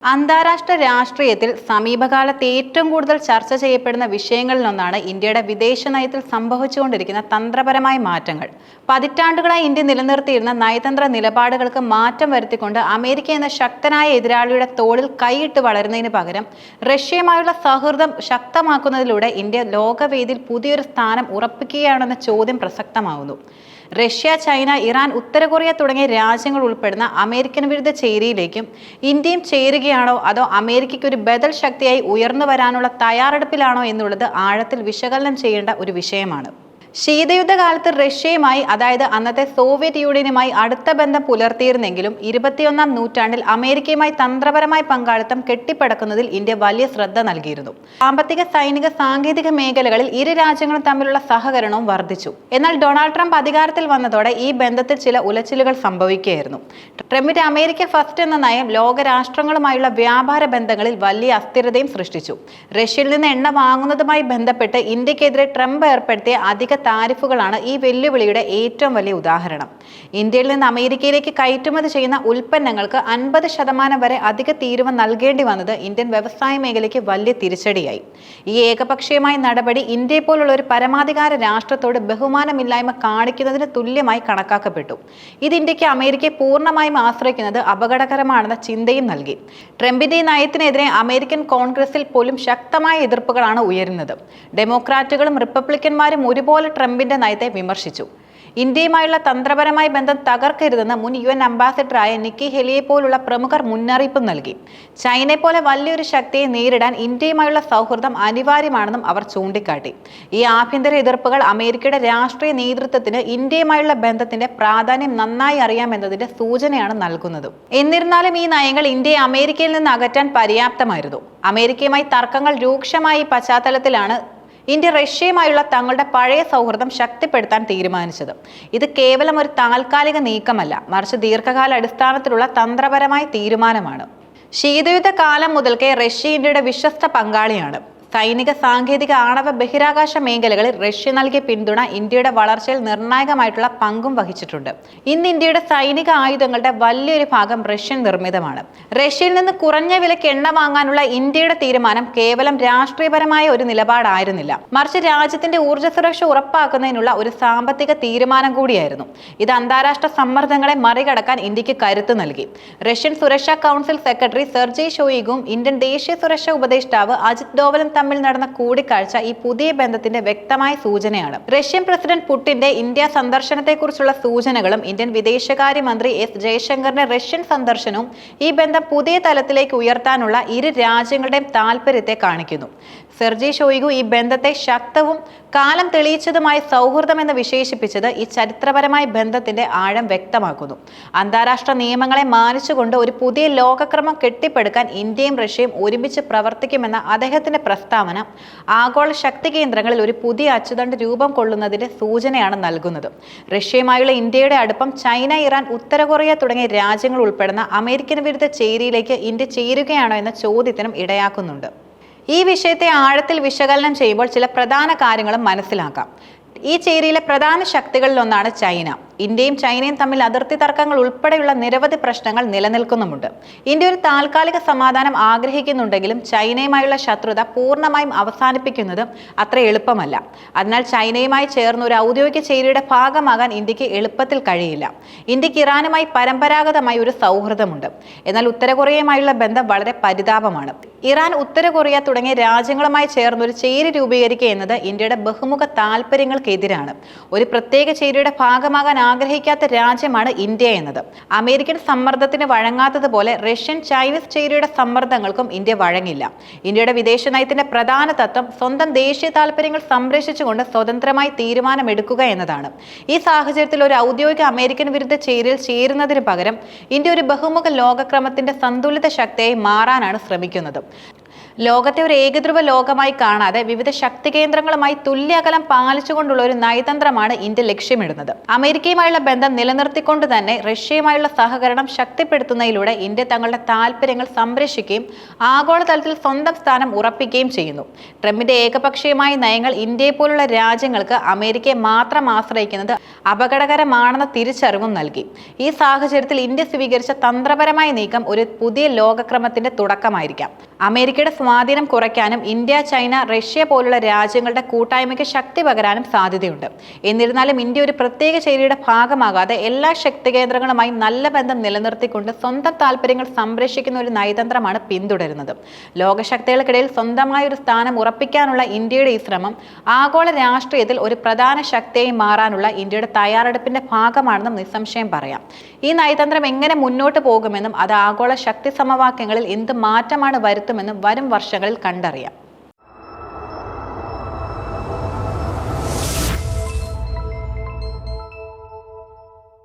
അന്താരാഷ്ട്ര രാഷ്ട്രീയത്തിൽ സമീപകാലത്ത് ഏറ്റവും കൂടുതൽ ചർച്ച ചെയ്യപ്പെടുന്ന വിഷയങ്ങളിലൊന്നാണ് ഇന്ത്യയുടെ വിദേശ നയത്തിൽ സംഭവിച്ചുകൊണ്ടിരിക്കുന്ന തന്ത്രപരമായ മാറ്റങ്ങൾ. പതിറ്റാണ്ടുകളായി ഇന്ത്യ നിലനിർത്തിയിരുന്ന നയതന്ത്ര നിലപാടുകൾക്ക് മാറ്റം വരുത്തിക്കൊണ്ട് അമേരിക്ക എന്ന ശക്തനായ എതിരാളിയുടെ തോളിൽ കൈയിട്ട് വളരുന്നതിന് പകരം റഷ്യയുമായുള്ള സൗഹൃദം ശക്തമാക്കുന്നതിലൂടെ ഇന്ത്യ ലോകവേദിയിൽ പുതിയൊരു സ്ഥാനം ഉറപ്പിക്കുകയാണെന്ന ചോദ്യം പ്രസക്തമാവുന്നു. റഷ്യ, ചൈന, ഇറാൻ, ഉത്തര കൊറിയ തുടങ്ങിയ രാജ്യങ്ങൾ ഉൾപ്പെടുന്ന അമേരിക്കൻ വിരുദ്ധ ചേരിയിലേക്കും ഇന്ത്യയും ചേരുകയാണോ അതോ അമേരിക്കയ്ക്ക് ഒരു ബദൽ ശക്തിയായി ഉയർന്നു വരാനുള്ള തയ്യാറെടുപ്പിലാണോ എന്നുള്ളത് ആഴത്തിൽ വിശകലനം ചെയ്യേണ്ട ഒരു വിഷയമാണ്. ശീതയുദ്ധകാലത്ത് റഷ്യയുമായി, അതായത് അന്നത്തെ സോവിയറ്റ് യൂണിയനുമായി അടുത്ത ബന്ധം പുലർത്തിയിരുന്നെങ്കിലും 21ാം നൂറ്റാണ്ടിൽ അമേരിക്കയുമായി തന്ത്രപരമായ പങ്കാളിത്തം കെട്ടിപ്പടുക്കുന്നതിൽ ഇന്ത്യ വലിയ ശ്രദ്ധ നൽകിയിരുന്നു. സാമ്പത്തിക, സൈനിക, സാങ്കേതിക മേഖലകളിൽ ഇരു രാജ്യങ്ങളും തമ്മിലുള്ള സഹകരണവും വർദ്ധിച്ചു. എന്നാൽ ഡൊണാൾഡ് ട്രംപ് അധികാരത്തിൽ വന്നതോടെ ഈ ബന്ധത്തിൽ ചില ഉലച്ചിലുകൾ സംഭവിക്കുകയായിരുന്നു. ട്രംപിന്റെ അമേരിക്ക ഫസ്റ്റ് എന്ന നയം ലോകരാഷ്ട്രങ്ങളുമായുള്ള വ്യാപാര ബന്ധങ്ങളിൽ വലിയ അസ്ഥിരതയും സൃഷ്ടിച്ചു. റഷ്യയിൽ നിന്ന് എണ്ണ വാങ്ങുന്നതുമായി ബന്ധപ്പെട്ട് ഇന്ത്യക്കെതിരെ ട്രംപ് ഏർപ്പെടുത്തിയ അധിക താരിഫുകളാണ് ഈ വെല്ലുവിളിയുടെ ഏറ്റവും വലിയ ഉദാഹരണം. ഇന്ത്യയിൽ നിന്ന് അമേരിക്കയിലേക്ക് കയറ്റുമതി ചെയ്യുന്ന ഉൽപ്പന്നങ്ങൾക്ക് 50% വരെ അധിക തീരുവ നൽകേണ്ടി വന്നത് ഇന്ത്യൻ വ്യവസായ മേഖലയ്ക്ക് വലിയ തിരിച്ചടിയായി. ഈ ഏകപക്ഷീയമായ നടപടി ഇന്ത്യയെ പോലുള്ള ഒരു പരമാധികാര രാഷ്ട്രത്തോട് ബഹുമാനമില്ലായ്മ കാണിക്കുന്നതിന് തുല്യമായി കണക്കാക്കപ്പെട്ടു. ഇത് ഇന്ത്യക്ക് അമേരിക്കയെ പൂർണ്ണമായും ആശ്രയിക്കുന്നത് അപകടകരമാണെന്ന ചിന്തയും നൽകി. ട്രംപിന്റെ ഈ നയത്തിനെതിരെ അമേരിക്കൻ കോൺഗ്രസിൽ പോലും ശക്തമായ എതിർപ്പുകളാണ് ഉയരുന്നത്. ഡെമോക്രാറ്റുകളും റിപ്പബ്ലിക്കന്മാരും ഒരുപോലെ ട്രംപിന്റെ നയത്തെ വിമർശിച്ചു. ഇന്ത്യയുമായുള്ള തന്ത്രപരമായ ബന്ധം തകർക്കരുതെന്ന് മുൻ UN അംബാസിഡറായ നിക്കി ഹെലിയെ പോലുള്ള പ്രമുഖർ മുന്നറിയിപ്പ് നൽകി. ചൈനയെ പോലെ വലിയൊരു ശക്തിയെ നേരിടാൻ ഇന്ത്യയുമായുള്ള സൗഹൃദം അനിവാര്യമാണെന്നും അവർ ചൂണ്ടിക്കാട്ടി. ഈ ആഭ്യന്തര എതിർപ്പുകൾ അമേരിക്കയുടെ രാഷ്ട്രീയ നേതൃത്വത്തിന് ഇന്ത്യയുമായുള്ള ബന്ധത്തിന്റെ പ്രാധാന്യം നന്നായി അറിയാമെന്നതിന്റെ സൂചനയാണ് നൽകുന്നത്. എന്നിരുന്നാലും ഈ നയങ്ങൾ ഇന്ത്യയെ അമേരിക്കയിൽ നിന്ന് അകറ്റാൻ പര്യാപ്തമായിരുന്നു. അമേരിക്കയുമായി തർക്കങ്ങൾ രൂക്ഷമായ പശ്ചാത്തലത്തിലാണ് ഇന്ത്യ റഷ്യയുമായുള്ള തങ്ങളുടെ പഴയ സൗഹൃദം ശക്തിപ്പെടുത്താൻ തീരുമാനിച്ചത്. ഇത് കേവലം ഒരു താൽക്കാലിക നീക്കമല്ല, മറിച്ച് ദീർഘകാല അടിസ്ഥാനത്തിലുള്ള തന്ത്രപരമായ തീരുമാനമാണ്. ശീതയുദ്ധ കാലം മുതൽക്കേ റഷ്യ ഇന്ത്യയുടെ വിശ്വസ്ത പങ്കാളിയാണ്. സൈനിക, സാങ്കേതിക, ആണവ, ബഹിരാകാശ മേഖലകളിൽ റഷ്യ നൽകിയ പിന്തുണ ഇന്ത്യയുടെ വളർച്ചയിൽ നിർണായകമായിട്ടുള്ള പങ്കും വഹിച്ചിട്ടുണ്ട്. ഇന്ന് ഇന്ത്യയുടെ സൈനിക ആയുധങ്ങളുടെ വലിയൊരു ഭാഗം റഷ്യൻ നിർമ്മിതമാണ്. റഷ്യയിൽ നിന്ന് കുറഞ്ഞ വിലയ്ക്ക് എണ്ണ വാങ്ങാനുള്ള ഇന്ത്യയുടെ തീരുമാനം കേവലം രാഷ്ട്രീയപരമായ ഒരു നിലപാടായിരുന്നില്ല, മറിച്ച് രാജ്യത്തിന്റെ ഊർജ്ജ സുരക്ഷ ഉറപ്പാക്കുന്നതിനുള്ള ഒരു സാമ്പത്തിക തീരുമാനം കൂടിയായിരുന്നു. ഇത് അന്താരാഷ്ട്ര സമ്മർദ്ദങ്ങളെ മറികടക്കാൻ ഇന്ത്യക്ക് കരുത്ത് നൽകി. റഷ്യൻ സുരക്ഷാ കൗൺസിൽ സെക്രട്ടറി സെർജി ഷോയിഗും ഇന്ത്യൻ ദേശീയ സുരക്ഷാ ഉപദേഷ്ടാവ് അജിത് ഡോവലും തമ്മിൽ നടന്ന കൂടിക്കാഴ്ച ഈ പുതിയ ബന്ധത്തിന്റെ വ്യക്തമായ സൂചനയാണ്. റഷ്യൻ പ്രസിഡന്റ് പുടിന്റെ ഇന്ത്യ സന്ദർശനത്തെക്കുറിച്ചുള്ള സൂചനകളും ഇന്ത്യൻ വിദേശകാര്യമന്ത്രി S ജയശങ്കറിന്റെ റഷ്യൻ സന്ദർശനവും ഈ ബന്ധം പുതിയ തലത്തിലേക്ക് ഉയർത്താനുള്ള ഇരു രാജ്യങ്ങളുടെയും താൽപര്യത്തെ കാണിക്കുന്നു. സെർജി ഷോയിഗു ഈ ബന്ധത്തെ ശക്തവും കാലം തെളിയിച്ചതുമായ സൗഹൃദം എന്ന് വിശേഷിപ്പിച്ചത് ഈ ചരിത്രപരമായ ബന്ധത്തിന്റെ ആഴം വ്യക്തമാക്കുന്നു. അന്താരാഷ്ട്ര നിയമങ്ങളെ മാനിച്ചുകൊണ്ട് ഒരു പുതിയ ലോകക്രമം കെട്ടിപ്പടുക്കാൻ ഇന്ത്യയും റഷ്യയും ഒരുമിച്ച് പ്രവർത്തിക്കുമെന്ന അദ്ദേഹത്തിന്റെ പ്രസ്താവന ആഗോള ശക്തി കേന്ദ്രങ്ങളിൽ ഒരു പുതിയ അച്ചുതണ്ട് രൂപം കൊള്ളുന്നതിന്റെ സൂചനയാണ് നൽകുന്നത്. റഷ്യയുമായുള്ള ഇന്ത്യയുടെ അടുപ്പം ചൈന, ഇറാൻ, ഉത്തര കൊറിയ തുടങ്ങിയ രാജ്യങ്ങൾ ഉൾപ്പെടുന്ന അമേരിക്കൻ വിരുദ്ധ ചേരിയിലേക്ക് ഇന്ത്യ ചേരുകയാണോ എന്ന ചോദ്യത്തിനും ഇടയാക്കുന്നുണ്ട്. ഈ വിഷയത്തെ ആഴത്തിൽ വിശകലനം ചെയ്യുമ്പോൾ ചില പ്രധാന കാര്യങ്ങളും മനസ്സിലാക്കാം. ഈ ചേരിയിലെ പ്രധാന ശക്തികളിലൊന്നാണ് ചൈന. ഇന്ത്യയും ചൈനയും തമ്മിൽ അതിർത്തി തർക്കങ്ങൾ ഉൾപ്പെടെയുള്ള നിരവധി പ്രശ്നങ്ങൾ നിലനിൽക്കുന്നുമുണ്ട്. ഇന്ത്യ ഒരു താൽക്കാലിക സമാധാനം ആഗ്രഹിക്കുന്നുണ്ടെങ്കിലും ചൈനയുമായുള്ള ശത്രുത പൂർണ്ണമായും അവസാനിപ്പിക്കുന്നത് അത്ര എളുപ്പമല്ല. അതിനാൽ ചൈനയുമായി ചേർന്ന് ഒരു ഔദ്യോഗിക ചേരിയുടെ ഭാഗമാകാൻ ഇന്ത്യക്ക് എളുപ്പത്തിൽ കഴിയില്ല. ഇന്ത്യക്ക് ഇറാനുമായി പരമ്പരാഗതമായി ഒരു സൗഹൃദമുണ്ട്. എന്നാൽ ഉത്തര കൊറിയയുമായുള്ള ബന്ധം വളരെ പരിതാപമാണ്. ഇറാൻ, ഉത്തര കൊറിയ തുടങ്ങിയ രാജ്യങ്ങളുമായി ചേർന്ന് ഒരു ചേരി രൂപീകരിക്കുക എന്നത് ഇന്ത്യയുടെ ബഹുമുഖ താൽപര്യങ്ങൾക്കെതിരാണ്. ഒരു പ്രത്യേക ചേരിയുടെ ഭാഗമാകാൻ ആഗ്രഹിക്കാത്ത രാജ്യമാണ് ഇന്ത്യ എന്നത്. അമേരിക്കൻ സമ്മർദ്ദത്തിന് വഴങ്ങാത്തതുപോലെ റഷ്യൻ, ചൈനീസ് ചേരിയുടെ സമ്മർദ്ദങ്ങൾക്കും ഇന്ത്യ വഴങ്ങില്ല. ഇന്ത്യയുടെ വിദേശ നയത്തിന്റെ പ്രധാന തത്വം സ്വന്തം ദേശീയ താൽപര്യങ്ങൾ സംരക്ഷിച്ചുകൊണ്ട് സ്വതന്ത്രമായി തീരുമാനമെടുക്കുക എന്നതാണ്. ഈ സാഹചര്യത്തിൽ ഒരു ഔദ്യോഗിക അമേരിക്കൻ വിരുദ്ധ ചേരിയിൽ ചേരുന്നതിന് പകരം ഇന്ത്യ ഒരു ബഹുമുഖ ലോകക്രമത്തിന്റെ സന്തുലിത ശക്തിയായി മാറാനാണ് ശ്രമിക്കുന്നത്. ലോകത്തെ ഒരു ഏകധ്രുവ ലോകമായി കാണാതെ വിവിധ ശക്തി കേന്ദ്രങ്ങളുമായി തുല്യ അകലം പാലിച്ചുകൊണ്ടുള്ള ഒരു നയതന്ത്രമാണ് ഇന്ത്യ ലക്ഷ്യമിടുന്നത്. അമേരിക്കയുമായുള്ള ബന്ധം നിലനിർത്തിക്കൊണ്ട് തന്നെ റഷ്യയുമായുള്ള സഹകരണം ശക്തിപ്പെടുത്തുന്നതിലൂടെ ഇന്ത്യ തങ്ങളുടെ താൽപര്യങ്ങൾ സംരക്ഷിക്കുകയും ആഗോളതലത്തിൽ സ്വന്തം സ്ഥാനം ഉറപ്പിക്കുകയും ചെയ്യുന്നു. ട്രംപിന്റെ ഏകപക്ഷീയമായ നയങ്ങൾ ഇന്ത്യയെ പോലുള്ള രാജ്യങ്ങൾക്ക് അമേരിക്കയെ മാത്രം ആശ്രയിക്കുന്നത് അപകടകരമാണെന്ന തിരിച്ചറിവും നൽകി. ഈ സാഹചര്യത്തിൽ ഇന്ത്യ സ്വീകരിച്ച തന്ത്രപരമായ നീക്കം ഒരു പുതിയ ലോകക്രമത്തിന്റെ തുടക്കമായിരിക്കാം. അമേരിക്കയുടെ സ്വാധീനം കുറയ്ക്കാനും ഇന്ത്യ, ചൈന, റഷ്യ പോലുള്ള രാജ്യങ്ങളുടെ കൂട്ടായ്മയ്ക്ക് ശക്തി പകരാനും സാധ്യതയുണ്ട്. എന്നിരുന്നാലും ഇന്ത്യ ഒരു പ്രത്യേക ശൈലിയുടെ ഭാഗമാകാതെ എല്ലാ ശക്തി കേന്ദ്രങ്ങളുമായി നല്ല ബന്ധം നിലനിർത്തിക്കൊണ്ട് സ്വന്തം താൽപര്യങ്ങൾ സംരക്ഷിക്കുന്ന ഒരു നയതന്ത്രമാണ് പിന്തുടരുന്നത്. ലോകശക്തികൾക്കിടയിൽ സ്വന്തമായ ഒരു സ്ഥാനം ഉറപ്പിക്കാനുള്ള ഇന്ത്യയുടെ ഈ ശ്രമം ആഗോള രാഷ്ട്രീയത്തിൽ ഒരു പ്രധാന ശക്തിയായി മാറാനുള്ള ഇന്ത്യയുടെ തയ്യാറെടുപ്പിന്റെ ഭാഗമാണെന്നും നിസ്സംശയം പറയാം. ഈ നയതന്ത്രം എങ്ങനെ മുന്നോട്ട് പോകുമെന്നും അത് ആഗോള ശക്തി സമവാക്യങ്ങളിൽ എന്ത് മാറ്റമാണ് വരുത്തുമെന്നും വരും വർഷങ്ങളിൽ കണ്ടറിയാം.